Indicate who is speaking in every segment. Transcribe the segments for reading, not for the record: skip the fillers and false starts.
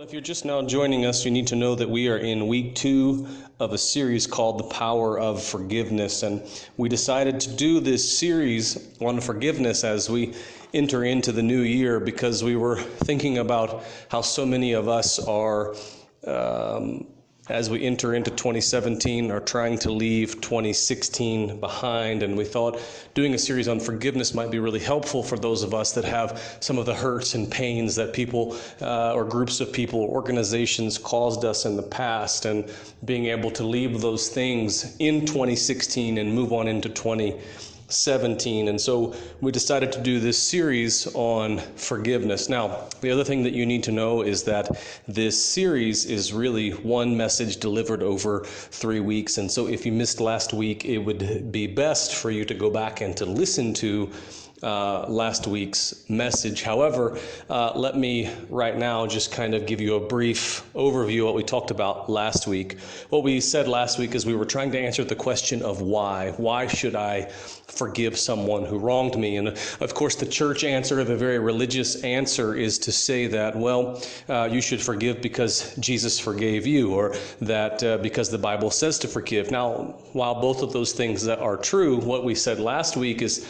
Speaker 1: If you're just now joining us, you need to know that we are in week 2 of a series called The Power of Forgiveness. And we decided to do this series on forgiveness as we enter into the new year because we were thinking about how so many of us are, as we enter into 2017, are trying to leave 2016 behind. And we thought doing a series on forgiveness might be really helpful for those of us that have some of the hurts and pains that people or groups of people or organizations caused us in the past, and being able to leave those things in 2016 and move on into 2017. And so we decided to do this series on forgiveness. Now, the other thing that you need to know is that this series is really one message delivered over 3 weeks. And so if you missed last week, it would be best for you to go back and to listen to last week's message. However, let me right now just kind of give you a brief overview of what we talked about last week. What we said last week is we were trying to answer the question of why. Why should I forgive someone who wronged me? And of course, the church answer, the very religious answer, is to say that, well, you should forgive because Jesus forgave you, or that because the Bible says to forgive. Now, while both of those things that are true, what we said last week is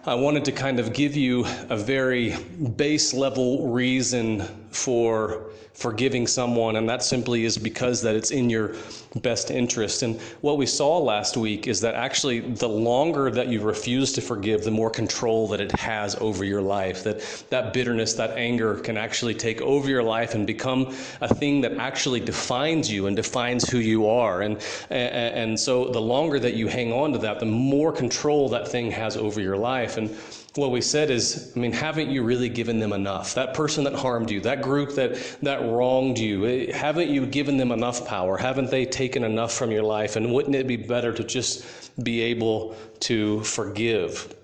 Speaker 1: I wanted to kind of give you a very base level reason for forgiving someone, and that simply is because that it's in your best interest. And what we saw last week is that actually the longer that you refuse to forgive, the more control that it has over your life, that bitterness, that anger can actually take over your life and become a thing that actually defines you and defines who you are. And so the longer that you hang on to that, the more control that thing has over your life. And what we said is, haven't you really given them enough? That person that harmed you, that group that wronged you, haven't you given them enough power? Haven't they taken enough from your life? And wouldn't it be better to just be able to forgive?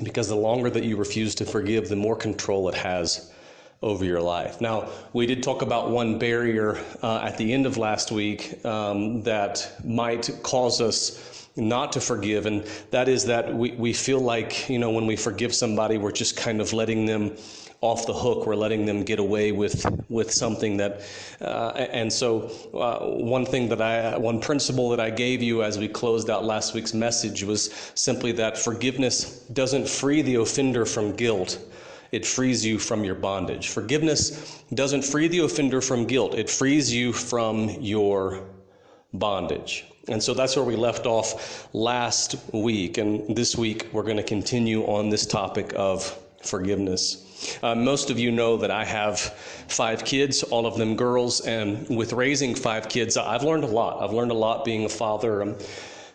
Speaker 1: Because the longer that you refuse to forgive, the more control it has over your life. Now, we did talk about one barrier at the end of last week that might cause us not to forgive, and that is that we feel like, when we forgive somebody, we're just kind of letting them off the hook. We're letting them get away with something that, and so one principle that I gave you as we closed out last week's message was simply that forgiveness doesn't free the offender from guilt. It frees you from your bondage. Forgiveness doesn't free the offender from guilt. It frees you from your bondage. And so that's where we left off last week. And this week, we're going to continue on this topic of forgiveness. Most of you know that I have 5 kids, all of them girls. And with raising 5 kids, I've learned a lot. I've learned a lot being a father.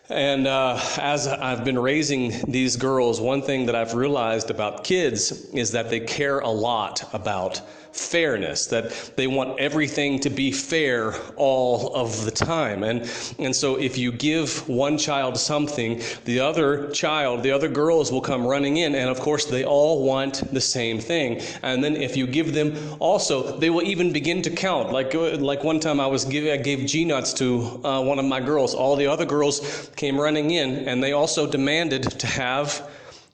Speaker 1: And as I've been raising these girls, one thing that I've realized about kids is that they care a lot about fairness, that they want everything to be fair all of the time. And so if you give one child something, the other girls will come running in, and of course they all want the same thing. And then if you give them also, they will even begin to count. Like one time I gave G-nuts to one of my girls. All the other girls came running in, and they also demanded to have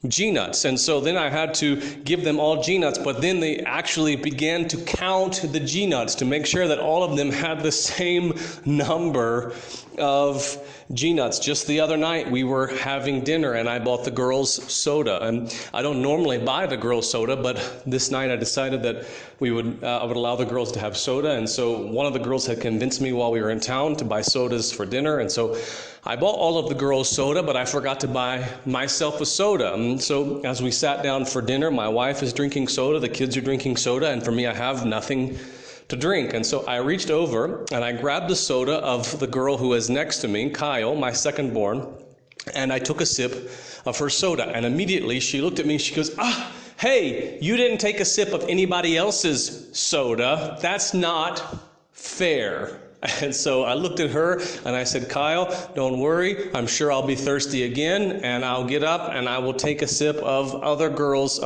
Speaker 1: G-nuts. And so then I had to give them all G-nuts, but then they actually began to count the G-nuts to make sure that all of them had the same number of G-nuts. Just the other night we were having dinner and I bought the girls soda, and I don't normally buy the girls soda, but this night I decided that I would allow the girls to have soda. And so one of the girls had convinced me while we were in town to buy sodas for dinner, and so I bought all of the girls soda, but I forgot to buy myself a soda. And so as we sat down for dinner, my wife is drinking soda, the kids are drinking soda, and for me I have nothing to drink. And so I reached over and I grabbed the soda of the girl who is next to me, Kyle, my second born, and I took a sip of her soda. And immediately she looked at me, she goes, hey, you didn't take a sip of anybody else's soda. That's not fair. And so I looked at her and I said, Kyle, don't worry. I'm sure I'll be thirsty again, and I'll get up and I will take a sip of others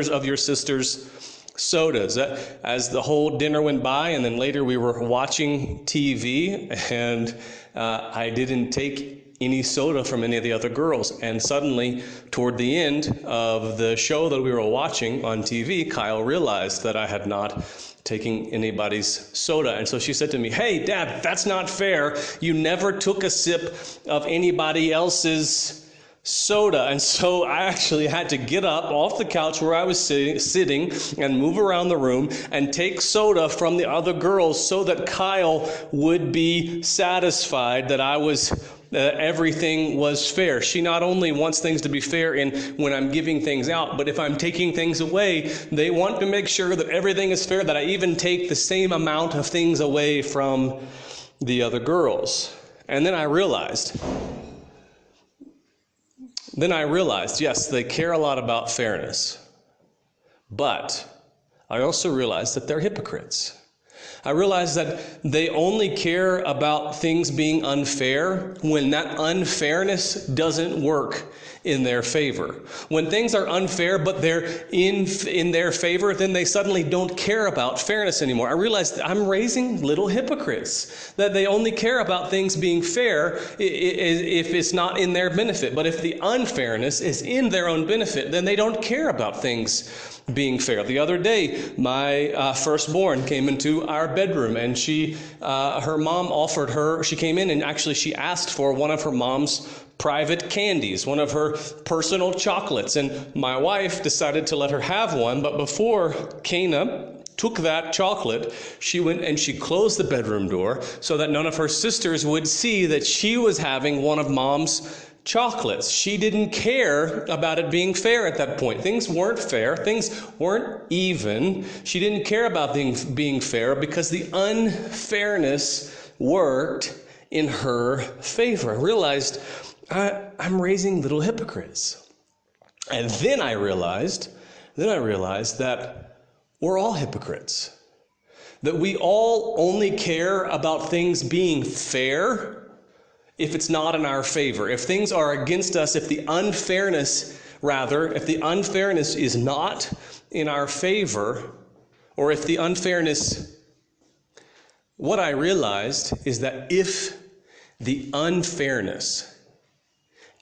Speaker 1: of your sisters' sodas. As the whole dinner went by, and then later we were watching TV, and I didn't take any soda from any of the other girls. And suddenly, toward the end of the show that we were watching on TV, Kyle realized that I had not taking anybody's soda. And so she said to me, "Hey, Dad, that's not fair. You never took a sip of anybody else's soda." And so I actually had to get up off the couch where I was sitting and move around the room and take soda from the other girls so that Kyle would be satisfied that everything was fair. She not only wants things to be fair in when I'm giving things out, but if I'm taking things away, they want to make sure that everything is fair, that I even take the same amount of things away from the other girls. And then I realized, yes, they care a lot about fairness, but I also realized that they're hypocrites. I realized that they only care about things being unfair when that unfairness doesn't work in their favor. When things are unfair but they're in their favor, then they suddenly don't care about fairness anymore. I realized that I'm raising little hypocrites, that they only care about things being fair if it's not in their benefit. But if the unfairness is in their own benefit, then they don't care about things being fair. The other day, my firstborn came into our bedroom, and her mom offered her, she came in and actually she asked for one of her mom's private candies, one of her personal chocolates, and my wife decided to let her have one. But before Kana took that chocolate, she went and she closed the bedroom door so that none of her sisters would see that she was having one of mom's chocolates. She didn't care about it being fair at that point. Things weren't fair. Things weren't even. She didn't care about things being fair because the unfairness worked in her favor. I realized I'm raising little hypocrites. And then I realized that we're all hypocrites. That we all only care about things being fair if it's not in our favor. If things are against us, if the unfairness is not in our favor, or if the unfairness, what I realized is that if the unfairness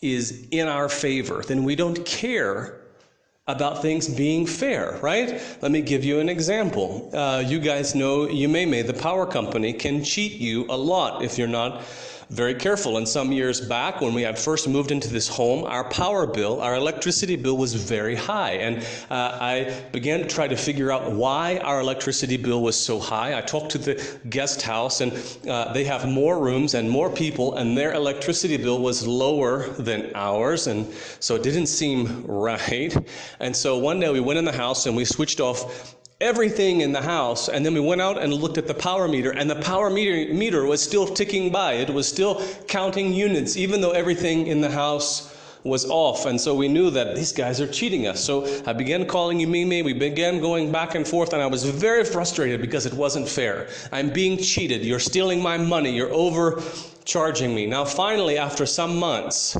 Speaker 1: is in our favor, then we don't care about things being fair, right? Let me give you an example. You guys know, you may, the power company can cheat you a lot if you're not very careful. And some years back, when we had first moved into this home, our power bill, our electricity bill was very high. And I began to try to figure out why our electricity bill was so high. I talked to the guest house, and they have more rooms and more people, and their electricity bill was lower than ours. And so it didn't seem right. And so one day we went in the house and we switched off everything in the house, and then we went out and looked at the power meter, and the power meter was still ticking by. It was still counting units, even though everything in the house was off. And so we knew that these guys are cheating us. So I began calling Yumime. We began going back and forth, and I was very frustrated because it wasn't fair. I'm being cheated. You're stealing my money. You're overcharging me. Now finally, after some months,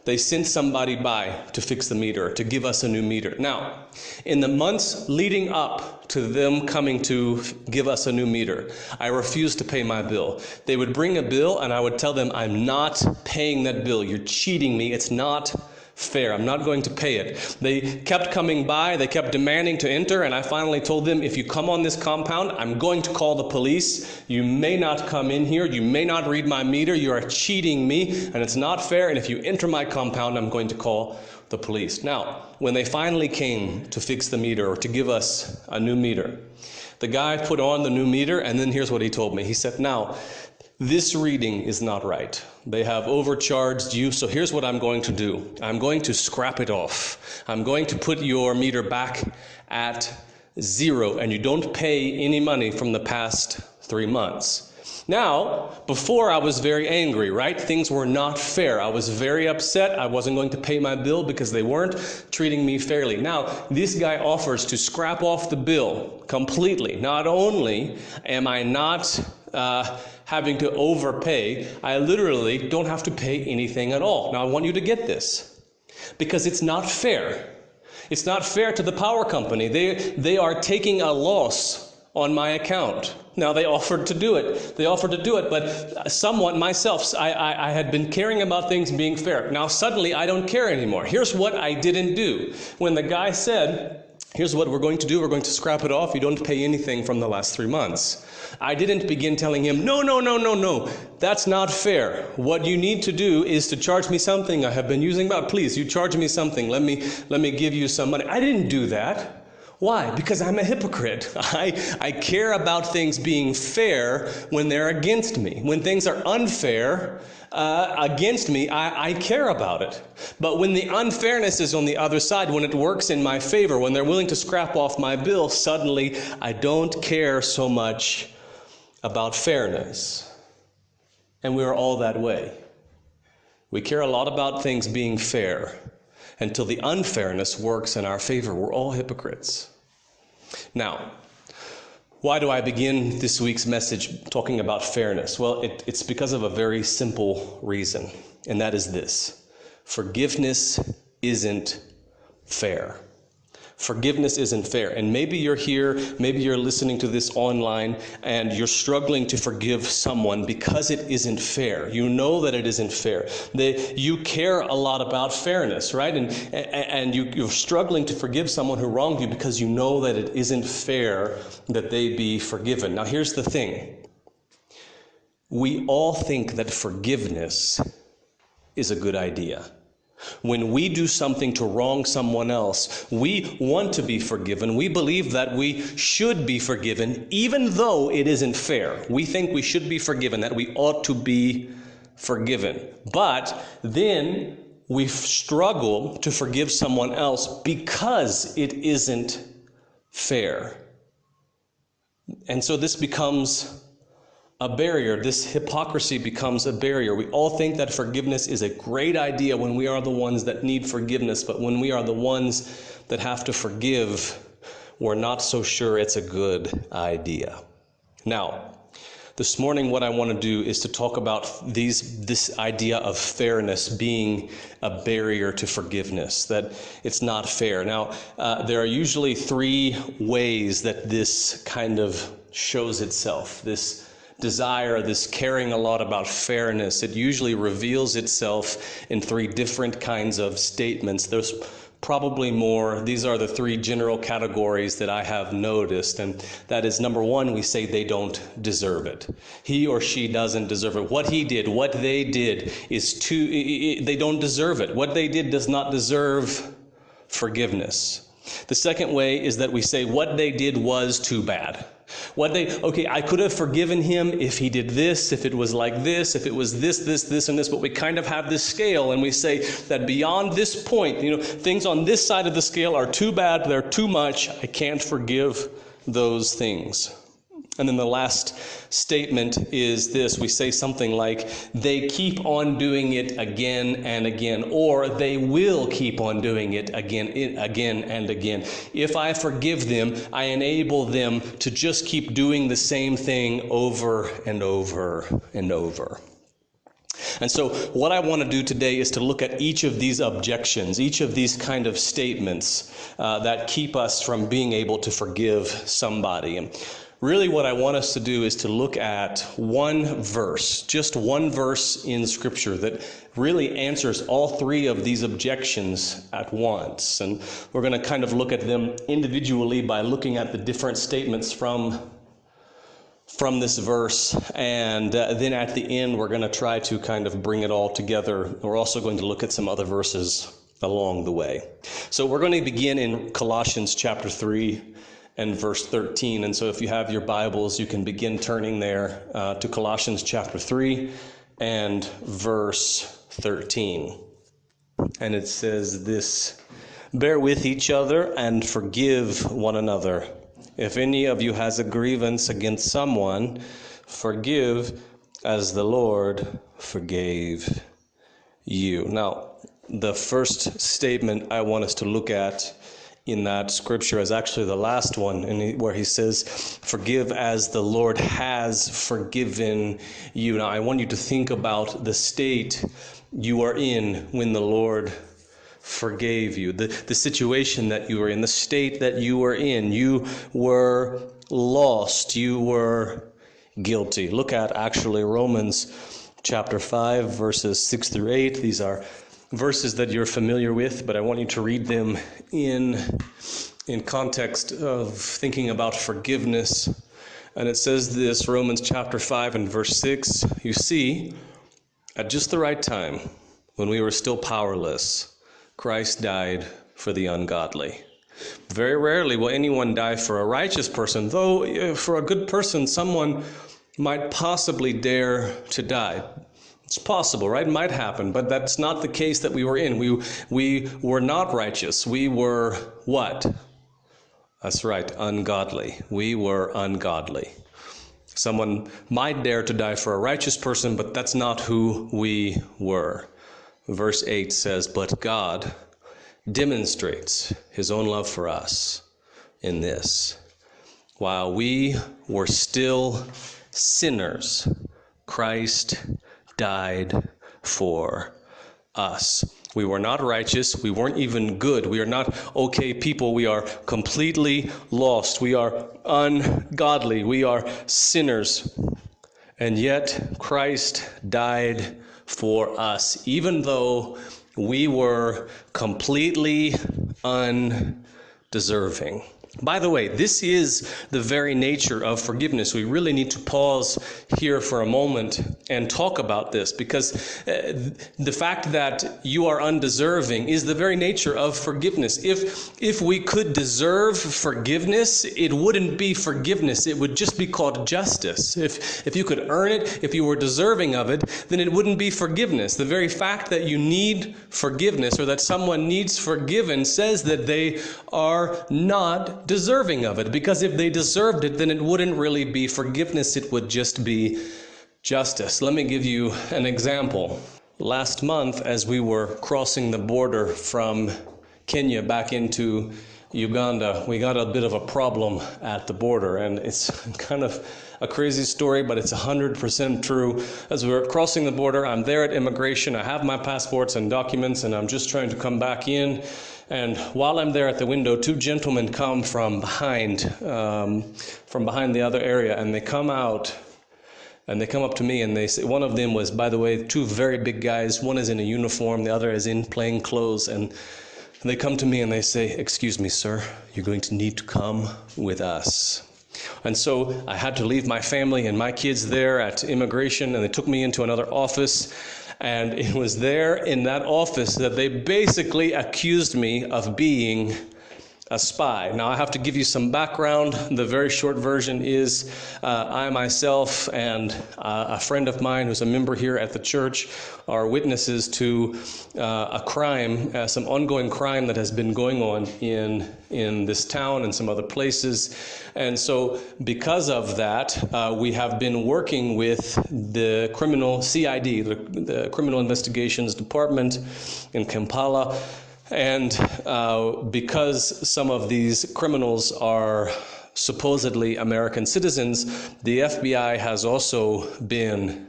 Speaker 1: they sent somebody by to fix the meter, to give us a new meter. Now, in the months leading up to them coming to give us a new meter, I refused to pay my bill. They would bring a bill and I would tell them, I'm not paying that bill. You're cheating me. It's not fair. I'm not going to pay it. They kept coming by. They kept demanding to enter. And I finally told them, if you come on this compound, I'm going to call the police. You may not come in here. You may not read my meter. You are cheating me, and it's not fair. And if you enter my compound, I'm going to call the police. Now, when they finally came to fix the meter or to give us a new meter, the guy put on the new meter, and then here's what he told me. He said, now, this reading is not right. They have overcharged you, so here's what I'm going to do. I'm going to scrap it off. I'm going to put your meter back at 0, and you don't pay any money from the past 3 months. Now, before I was very angry, right? Things were not fair. I was very upset. I wasn't going to pay my bill because they weren't treating me fairly. Now, this guy offers to scrap off the bill completely. Not only am I not having to overpay, I literally don't have to pay anything at all. Now, I want you to get this, because it's not fair. It's not fair to the power company. They are taking a loss on my account. Now, they offered to do it. But somewhat myself, I had been caring about things being fair. Now, suddenly, I don't care anymore. Here's what I didn't do. When the guy said, here's what we're going to do. We're going to scrap it off. You don't pay anything from the last 3 months. I didn't begin telling him, no. That's not fair. What you need to do is to charge me something I have been using. But please, you charge me something. Let me give you some money. I didn't do that. Why? Because I'm a hypocrite. I care about things being fair when they're against me. When things are unfair against me, I care about it. But when the unfairness is on the other side, when it works in my favor, when they're willing to scrap off my bill, suddenly I don't care so much about fairness. And we're all that way. We care a lot about things being fair until the unfairness works in our favor. We're all hypocrites. Now, why do I begin this week's message talking about fairness? Well, it's because of a very simple reason, and that is this: forgiveness isn't fair. Forgiveness isn't fair. And maybe you're here, maybe you're listening to this online, and you're struggling to forgive someone because it isn't fair. You know that it isn't fair. You care a lot about fairness, right? And you're struggling to forgive someone who wronged you because you know that it isn't fair that they be forgiven. Now, here's the thing. We all think that forgiveness is a good idea. When we do something to wrong someone else, we want to be forgiven. We believe that we should be forgiven, even though it isn't fair. We think we should be forgiven, that we ought to be forgiven. But then we struggle to forgive someone else because it isn't fair. And so this becomes a barrier. This hypocrisy becomes a barrier. We all think that forgiveness is a great idea when we are the ones that need forgiveness, but when we are the ones that have to forgive, we're not so sure it's a good idea. Now, this morning what I want to do is to talk about this idea of fairness being a barrier to forgiveness, that it's not fair. Now, there are usually 3 ways that this kind of shows itself, this desire, this caring a lot about fairness. It usually reveals itself in 3 different kinds of statements. There's probably more. These are the 3 general categories that I have noticed. And that is, number 1, we say they don't deserve it. He or she doesn't deserve it. What he did, what they did they don't deserve it. What they did does not deserve forgiveness. The second way is that we say what they did was too bad. I could have forgiven him if he did this, if it was like this, if it was this, and this, but we kind of have this scale, and we say that beyond this point, things on this side of the scale are too bad, they're too much, I can't forgive those things. And then the last statement is this. We say something like, they keep on doing it again and again, or they will keep on doing it again and again. If I forgive them, I enable them to just keep doing the same thing over and over and over. And so what I want to do today is to look at each of these objections, each of these kind of statements that keep us from being able to forgive somebody. And really what I want us to do is to look at one verse, just one verse in Scripture that really answers all 3 of these objections at once. And we're going to kind of look at them individually by looking at the different statements from this verse. And then at the end, we're going to try to kind of bring it all together. We're also going to look at some other verses along the way. So we're going to begin in Colossians chapter 3. And verse 13. And so if you have your Bibles, you can begin turning there to Colossians chapter 3 and verse 13. And it says this: bear with each other and forgive one another. If any of you has a grievance against someone, forgive as the Lord forgave you. Now, the first statement I want us to look at in that scripture is actually the last one, where he says, forgive as the Lord has forgiven you. Now, I want you to think about the state you are in when the Lord forgave you, the situation that you were in, the state that you were in. You were lost. You were guilty. Look at actually Romans chapter 5, verses 6 through 8. These are verses that you're familiar with, but I want you to read them in in context of thinking about forgiveness. And it says this, Romans chapter 5 and verse 6, you see, at just the right time, when we were still powerless, Christ died for the ungodly. Very rarely will anyone die for a righteous person, though for a good person, someone might possibly dare to die. It's possible, right? It might happen, but that's not the case that we were in. We were not righteous. We were what? That's right, ungodly. We were ungodly. Someone might dare to die for a righteous person, but that's not who we were. Verse 8 says, but God demonstrates his own love for us in this. While we were still sinners, Christ died for us. We were not righteous. We weren't even good. We are not okay people. We are completely lost. We are ungodly. We are sinners. And yet Christ died for us, even though we were completely undeserving. By the way, this is the very nature of forgiveness. We really need to pause here for a moment and talk about this, because the fact that you are undeserving is the very nature of forgiveness. If we could deserve forgiveness, it wouldn't be forgiveness. It would just be called justice. If you could earn it, if you were deserving of it, then it wouldn't be forgiveness. The very fact that you need forgiveness or that someone needs forgiven says that they are not deserving of it, because if they deserved it, then it wouldn't really be forgiveness. It would just be justice. Let me give you an example. Last month, as we were crossing the border from Kenya back into Uganda, we got a bit of a problem at the border, and it's kind of a crazy story, but it's 100% true. As we were crossing the border, I'm there at immigration. I have my passports and documents, and I'm just trying to come back in. And while I'm there at the window, two gentlemen come from behind the other area, and they come out, and they come up to me, and they say, one of them was, by the way, two very big guys. One is in a uniform, the other is in plain clothes, and they come to me and they say, excuse me, sir, you're going to need to come with us. And so I had to leave my family and my kids there at immigration, and they took me into another office. And it was there in that office that they basically accused me of being a spy. Now, I have to give you some background. The very short version is I myself and a friend of mine who's a member here at the church are witnesses to a crime, some ongoing crime that has been going on in this town and some other places. And so because of that, we have been working with the criminal CID, the Criminal Investigations Department in Kampala. And because some of these criminals are supposedly American citizens, the FBI has also been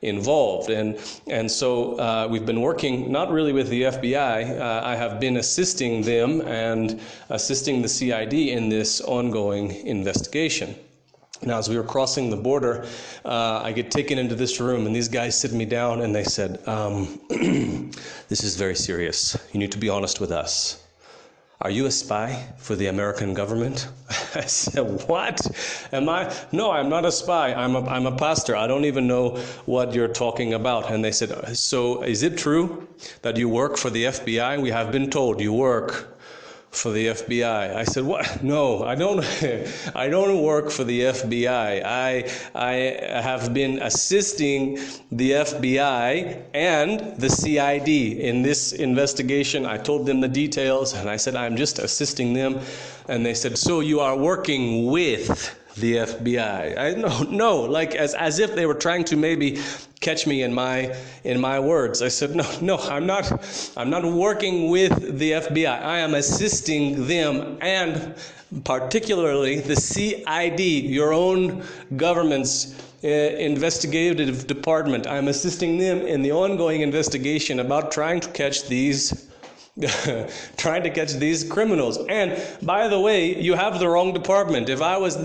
Speaker 1: involved. And so we've been working not really with the FBI. I have been assisting them and assisting the CID in this ongoing investigation. Now, as we were crossing the border, I get taken into this room, and these guys sit me down, and they said, this is very serious. You need to be honest with us. Are you a spy for the American government? I said, what? Am I? No, I'm not a spy. I'm a pastor. I don't even know what you're talking about. And they said, so is it true that you work for the FBI? We have been told you work for the FBI. I said, what? No, I don't. I don't work for the FBI. I have been assisting the FBI and the CID in this investigation. I told them the details, and I said, I'm just assisting them. And they said, so you are working with the FBI? No, like as if they were trying to maybe catch me in my words. I said, no, I'm not working with the FBI. I am assisting them, and particularly the CID, your own government's investigative department. I'm assisting them in the ongoing investigation about trying to catch these trying to catch these criminals. And by the way, you have the wrong department. If I was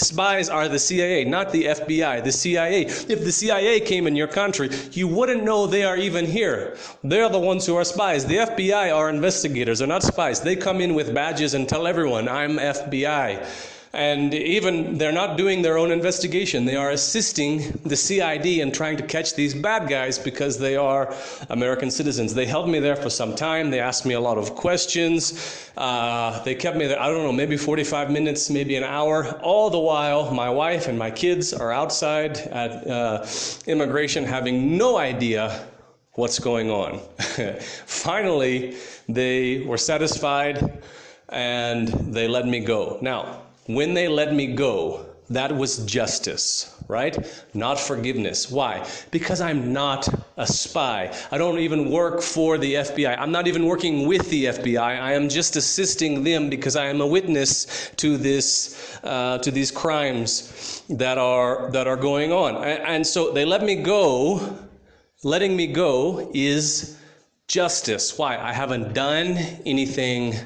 Speaker 1: spies are the CIA, not the FBI, the CIA. If the CIA came in your country, you wouldn't know they are even here. They're the ones who are spies. The FBI are investigators. They're not spies. They come in with badges and tell everyone, I'm FBI. And even they're not doing their own investigation. They are assisting the CID in trying to catch these bad guys because they are American citizens. They held me there for some time. They asked me a lot of questions. They kept me there, I don't know, maybe 45 minutes, maybe an hour. All the while, my wife and my kids are outside at immigration having no idea what's going on. Finally, they were satisfied and they let me go. Now, when they let me go, that was justice, right? Not forgiveness. Why? Because I'm not a spy. I don't even work for the FBI. I'm not even working with the FBI. I am just assisting them because I am a witness to these crimes that are going on. And so they let me go. Letting me go is justice. Why? I haven't done anything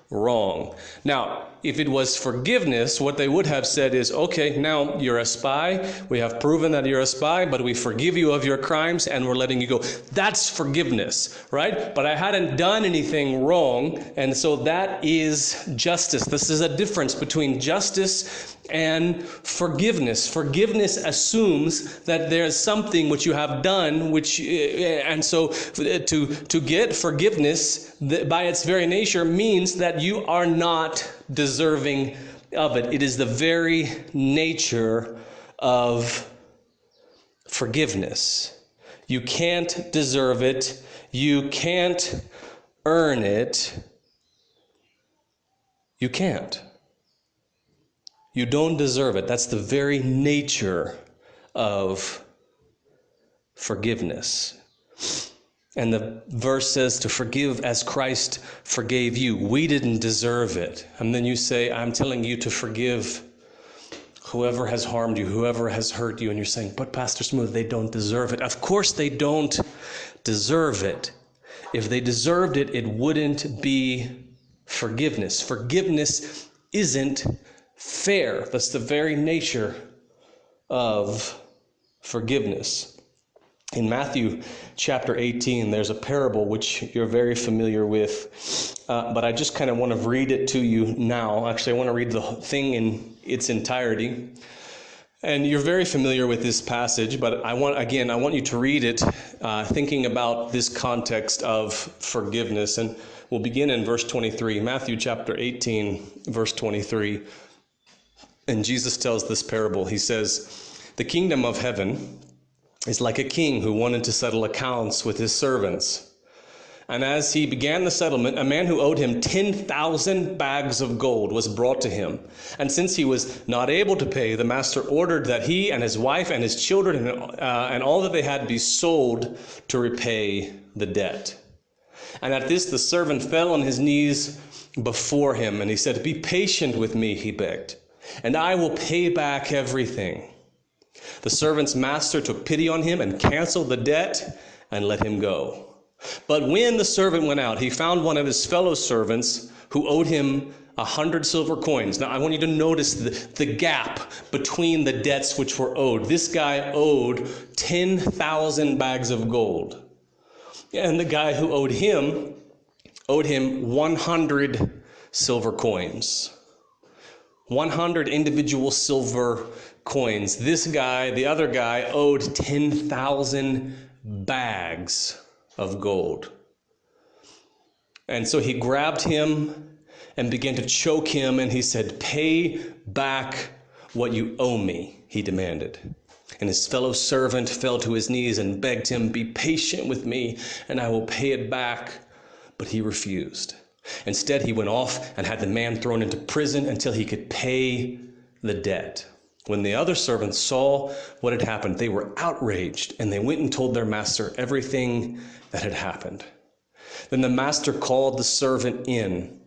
Speaker 1: wrong. Now, if it was forgiveness, what they would have said is, okay, now you're a spy. We have proven that you're a spy, but we forgive you of your crimes and we're letting you go. That's forgiveness, right? But I hadn't done anything wrong, and so that is justice. This is a difference between justice and forgiveness. Forgiveness assumes that there's something which you have done, and so to get forgiveness by its very nature means that you are not deserving of it. It is the very nature of forgiveness. You can't deserve it. You can't earn it. You can't. You don't deserve it. That's the very nature of forgiveness. And the verse says to forgive as Christ forgave you. We didn't deserve it. And then you say, I'm telling you to forgive whoever has harmed you, whoever has hurt you. And you're saying, but Pastor Smooth, they don't deserve it. Of course they don't deserve it. If they deserved it, it wouldn't be forgiveness. Forgiveness isn't fair. That's the very nature of forgiveness. In Matthew chapter 18, there's a parable which you're very familiar with, but I just kind of want to read it to you now. Actually, I want to read the thing in its entirety. And you're very familiar with this passage, but I want you to read it thinking about this context of forgiveness. And we'll begin in verse 23, Matthew chapter 18, verse 23. And Jesus tells this parable. He says, the kingdom of heaven is like a king who wanted to settle accounts with his servants. And as he began the settlement, a man who owed him 10,000 bags of gold was brought to him. And since he was not able to pay, the master ordered that he and his wife and his children and all that they had be sold to repay the debt. And at this, the servant fell on his knees before him, and he said, be patient with me, he begged, and I will pay back everything. The servant's master took pity on him and canceled the debt and let him go. But when the servant went out, he found one of his fellow servants who owed him 100 silver coins. Now, I want you to notice the gap between the debts which were owed. This guy owed 10,000 bags of gold. And the guy who owed him 100 silver coins. 100 individual silver coins. This guy, the other guy, owed 10,000 bags of gold. And so he grabbed him and began to choke him, and he said, pay back what you owe me, he demanded. And his fellow servant fell to his knees and begged him, be patient with me, and I will pay it back. But he refused. Instead, he went off and had the man thrown into prison until he could pay the debt. When the other servants saw what had happened, they were outraged, and they went and told their master everything that had happened. Then the master called the servant in.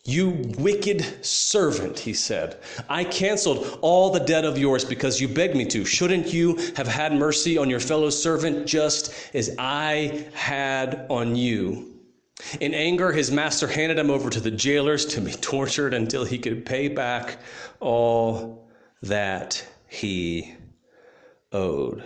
Speaker 1: You wicked servant, he said. I canceled all the debt of yours because you begged me to. Shouldn't you have had mercy on your fellow servant just as I had on you? In anger, his master handed him over to the jailers to be tortured until he could pay back all that he owed.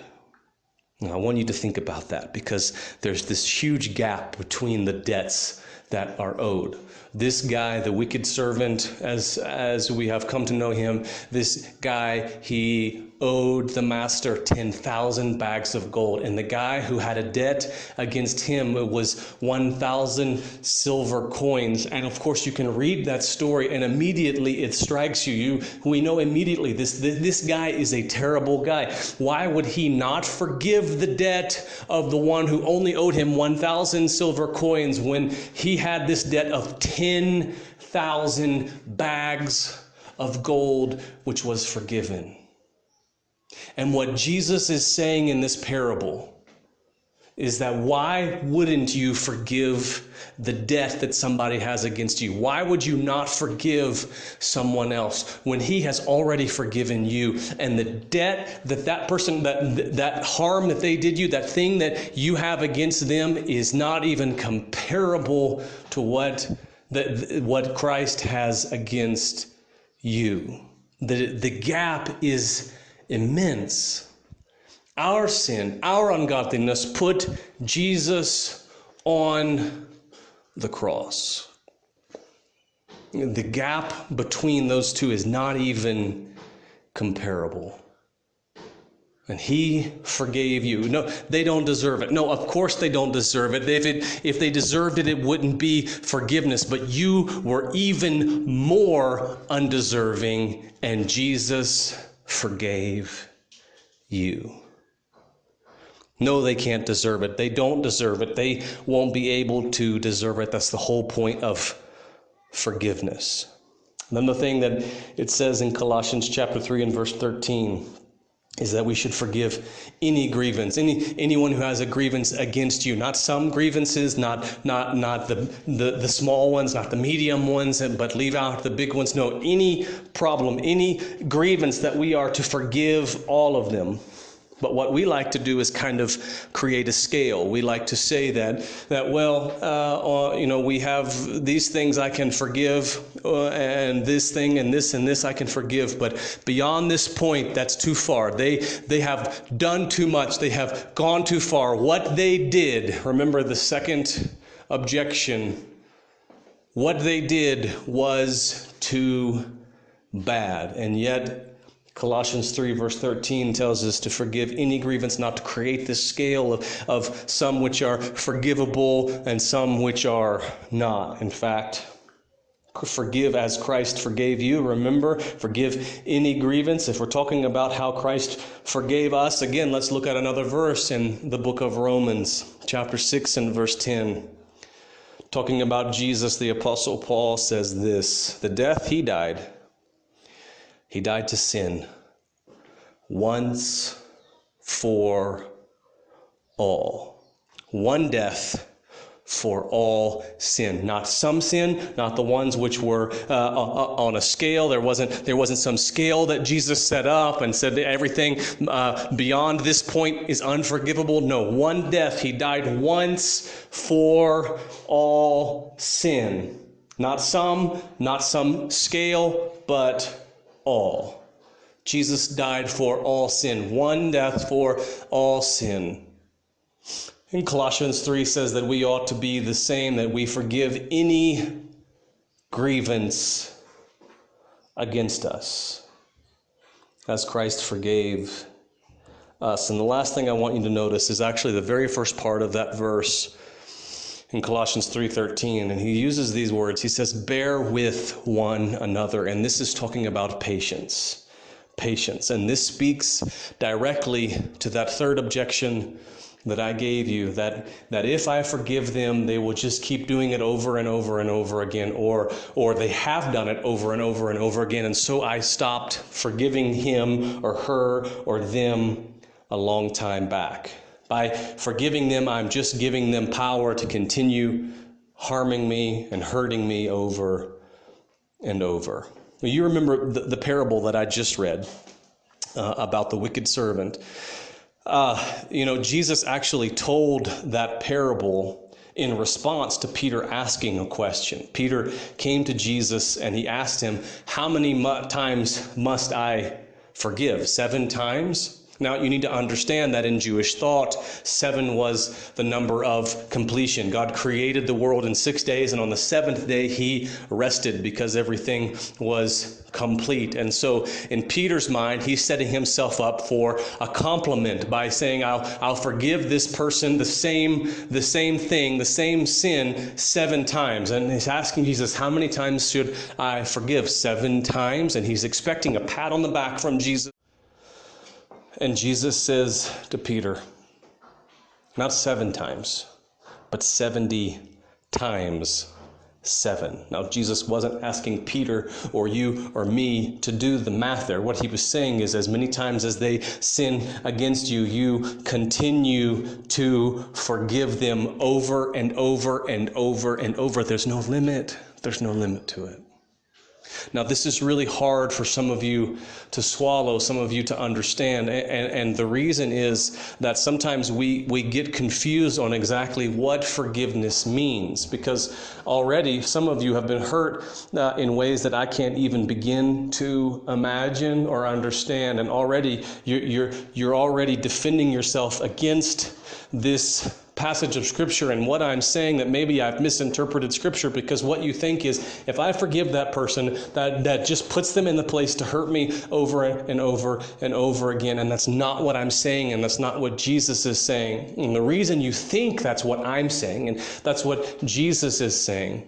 Speaker 1: Now, I want you to think about that, because there's this huge gap between the debts that are owed. This guy, the wicked servant, as we have come to know him, this guy, he owed the master 10,000 bags of gold. And the guy who had a debt against him was 1,000 silver coins. And of course, you can read that story and immediately it strikes you. We know immediately this guy is a terrible guy. Why would he not forgive the debt of the one who only owed him 1,000 silver coins when he had this debt of 10,000 bags of gold, which was forgiven? And what Jesus is saying in this parable is that why wouldn't you forgive the debt that somebody has against you? Why would you not forgive someone else when he has already forgiven you? And the debt that person, that harm that they did you, that thing that you have against them is not even comparable to what Christ has against you. The gap is immense. Our sin, our ungodliness put Jesus on the cross. The gap between those two is not even comparable. And he forgave you. No, they don't deserve it. No, of course they don't deserve it. If they deserved it, it wouldn't be forgiveness. But you were even more undeserving, and Jesus forgave you. No, they can't deserve it. They don't deserve it. They won't be able to deserve it. That's the whole point of forgiveness. And then the thing that it says in Colossians chapter 3 and verse 13 is that we should forgive any grievance, anyone who has a grievance against you. Not some grievances, not the small ones, not the medium ones, but leave out the big ones. No, any problem, any grievance, that we are to forgive all of them. But what we like to do is kind of create a scale. We like to say that we have these things I can forgive, and this thing and this I can forgive. But beyond this point, that's too far. They have done too much. They have gone too far. What they did, remember the second objection, what they did was too bad. And yet, Colossians 3 verse 13 tells us to forgive any grievance, not to create this scale of some which are forgivable and some which are not. In fact, forgive as Christ forgave you. Remember, forgive any grievance. If we're talking about how Christ forgave us, again, let's look at another verse in the book of Romans, chapter 6 and verse 10. Talking about Jesus, the Apostle Paul says this: the death he died to sin once for all. One death for all sin. Not some sin, not the ones which were on a scale. There wasn't some scale that Jesus set up and said that everything beyond this point is unforgivable. No, one death. He died once for all sin. Not some scale, but all. Jesus died for all sin. One death for all sin. And Colossians 3 says that we ought to be the same, that we forgive any grievance against us, as Christ forgave us. And the last thing I want you to notice is actually the very first part of that verse in Colossians 3:13, and he uses these words. He says, bear with one another. And this is talking about patience. Patience. And this speaks directly to that third objection that I gave you, that if I forgive them, they will just keep doing it over and over and over again, or they have done it over and over and over again. And so I stopped forgiving him or her or them a long time back. By forgiving them, I'm just giving them power to continue harming me and hurting me over and over. You remember the parable that I just read about the wicked servant. Jesus actually told that parable in response to Peter asking a question. Peter came to Jesus and he asked him, how many times must I forgive? 7 times? Now, you need to understand that in Jewish thought, 7 was the number of completion. God created the world in 6 days, and on the 7th day, he rested because everything was complete. And so in Peter's mind, he's setting himself up for a compliment by saying, I'll forgive this person the same thing, the same sin 7 times. And he's asking Jesus, how many times should I forgive? 7 times? And he's expecting a pat on the back from Jesus. And Jesus says to Peter, not 7 times, but 70 times 7. Now, Jesus wasn't asking Peter or you or me to do the math there. What he was saying is, as many times as they sin against you, you continue to forgive them over and over and over and over. There's no limit. There's no limit to it. Now, this is really hard for some of you to swallow, some of you to understand. And the reason is that sometimes we get confused on exactly what forgiveness means, because already some of you have been hurt in ways that I can't even begin to imagine or understand. And already you're already defending yourself against this passage of Scripture and what I'm saying, that maybe I've misinterpreted Scripture, because what you think is, if I forgive that person, that just puts them in the place to hurt me over and over and over again. And that's not what I'm saying, and that's not what Jesus is saying. And the reason you think that's what I'm saying, and that's what Jesus is saying,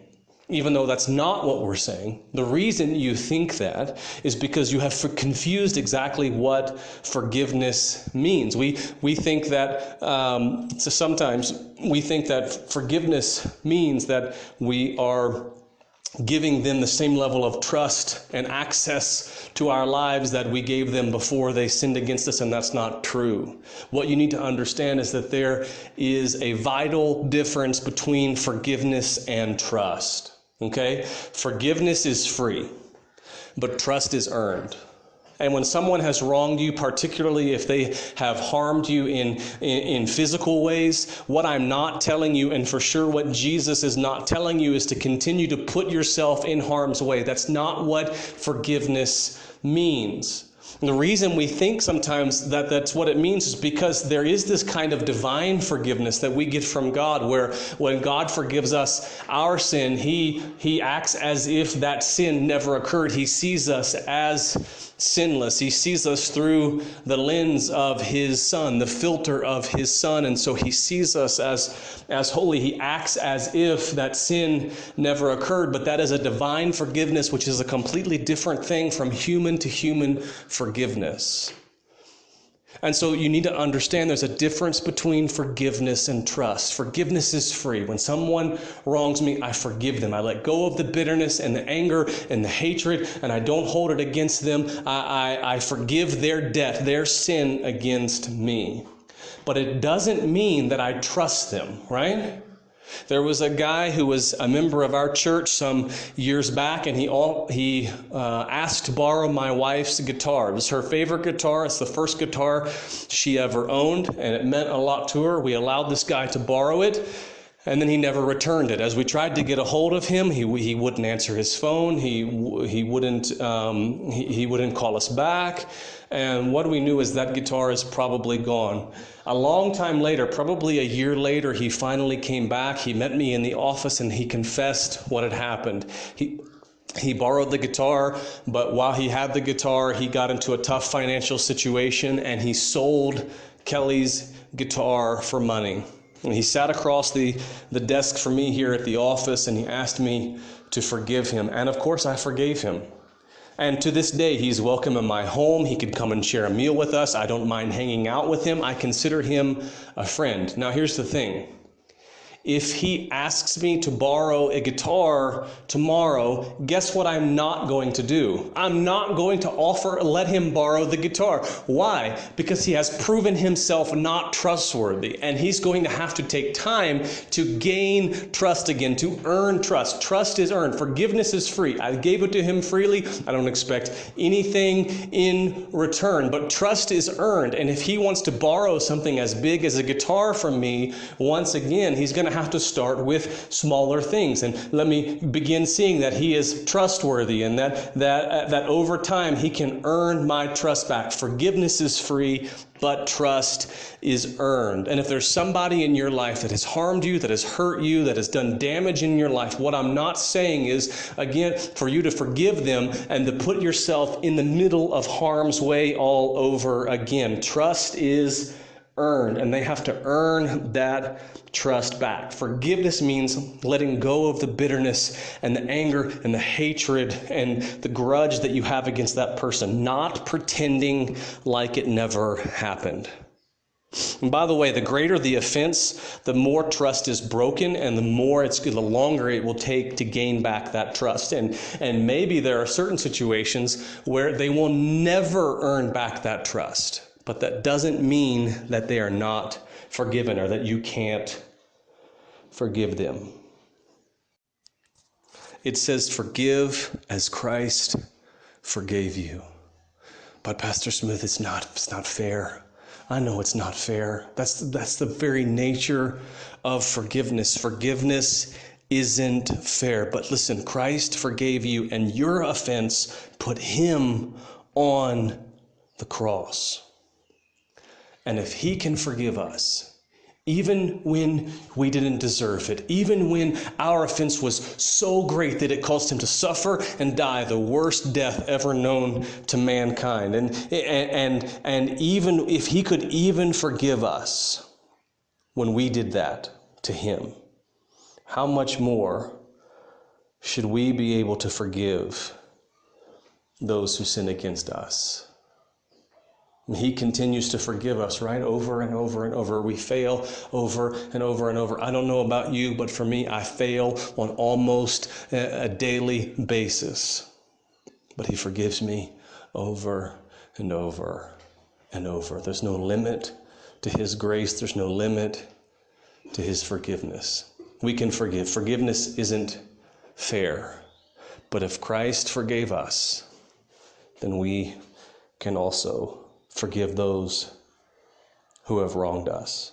Speaker 1: even though that's not what we're saying, the reason you think that is because you have confused exactly what forgiveness means. We think that, so sometimes we think that forgiveness means that we are giving them the same level of trust and access to our lives that we gave them before they sinned against us, and that's not true. What you need to understand is that there is a vital difference between forgiveness and trust. Okay? Forgiveness is free, but trust is earned. And when someone has wronged you, particularly if they have harmed you in physical ways, what I'm not telling you, and for sure what Jesus is not telling you, is to continue to put yourself in harm's way. That's not what forgiveness means. And the reason we think sometimes that that's what it means is because there is this kind of divine forgiveness that we get from God, where when God forgives us our sin, He acts as if that sin never occurred. He sees us as sinless. He sees us through the lens of His Son, the filter of His Son, and so He sees us as holy. He acts as if that sin never occurred, but that is a divine forgiveness, which is a completely different thing from human to human forgiveness. And so you need to understand there's a difference between forgiveness and trust. Forgiveness is free. When someone wrongs me, I forgive them. I let go of the bitterness and the anger and the hatred, and I don't hold it against them. I forgive their debt, their sin against me. But it doesn't mean that I trust them, right? There was a guy who was a member of our church some years back, and he asked to borrow my wife's guitar. It was her favorite guitar. It's the first guitar she ever owned, and it meant a lot to her. We allowed this guy to borrow it, and then he never returned it. As we tried to get a hold of him, he wouldn't answer his phone. He wouldn't call us back. And what we knew is that guitar is probably gone. A long time later, probably a year later, he finally came back. He met me in the office and he confessed what had happened. He borrowed the guitar, but while he had the guitar, he got into a tough financial situation and he sold Kelly's guitar for money. And he sat across the desk from me here at the office and he asked me to forgive him. And of course, I forgave him. And to this day, he's welcome in my home. He could come and share a meal with us. I don't mind hanging out with him. I consider him a friend. Now, here's the thing. If he asks me to borrow a guitar tomorrow, guess what I'm not going to do? I'm not going to let him borrow the guitar. Why? Because he has proven himself not trustworthy, and he's going to have to take time to gain trust again, to earn trust. Trust is earned. Forgiveness is free. I gave it to him freely. I don't expect anything in return, but trust is earned. And if he wants to borrow something as big as a guitar from me, once again, he's going to have to start with smaller things. And let me begin seeing that he is trustworthy and that over time he can earn my trust back. Forgiveness is free, but trust is earned. And if there's somebody in your life that has harmed you, that has hurt you, that has done damage in your life, what I'm not saying is, again, for you to forgive them and to put yourself in the middle of harm's way all over again. Trust is earned, and they have to earn that trust back. Forgiveness means letting go of the bitterness and the anger and the hatred and the grudge that you have against that person, not pretending like it never happened. And by the way, the greater the offense, the more trust is broken, and the longer it will take to gain back that trust. And maybe there are certain situations where they will never earn back that trust. But that doesn't mean that they are not forgiven or that you can't forgive them. It says, forgive as Christ forgave you. But Pastor Smith, it's not fair. I know it's not fair. That's the very nature of forgiveness. Forgiveness isn't fair. But listen, Christ forgave you, and your offense put him on the cross. And if he can forgive us, even when we didn't deserve it, even when our offense was so great that it caused him to suffer and die the worst death ever known to mankind, and even if he could even forgive us when we did that to him, how much more should we be able to forgive those who sin against us? He continues to forgive us, right? Over and over and over. We fail over and over and over. I don't know about you, but for me, I fail on almost a daily basis. But he forgives me over and over and over. There's no limit to his grace. There's no limit to his forgiveness. We can forgive. Forgiveness isn't fair. But if Christ forgave us, then we can also forgive those who have wronged us.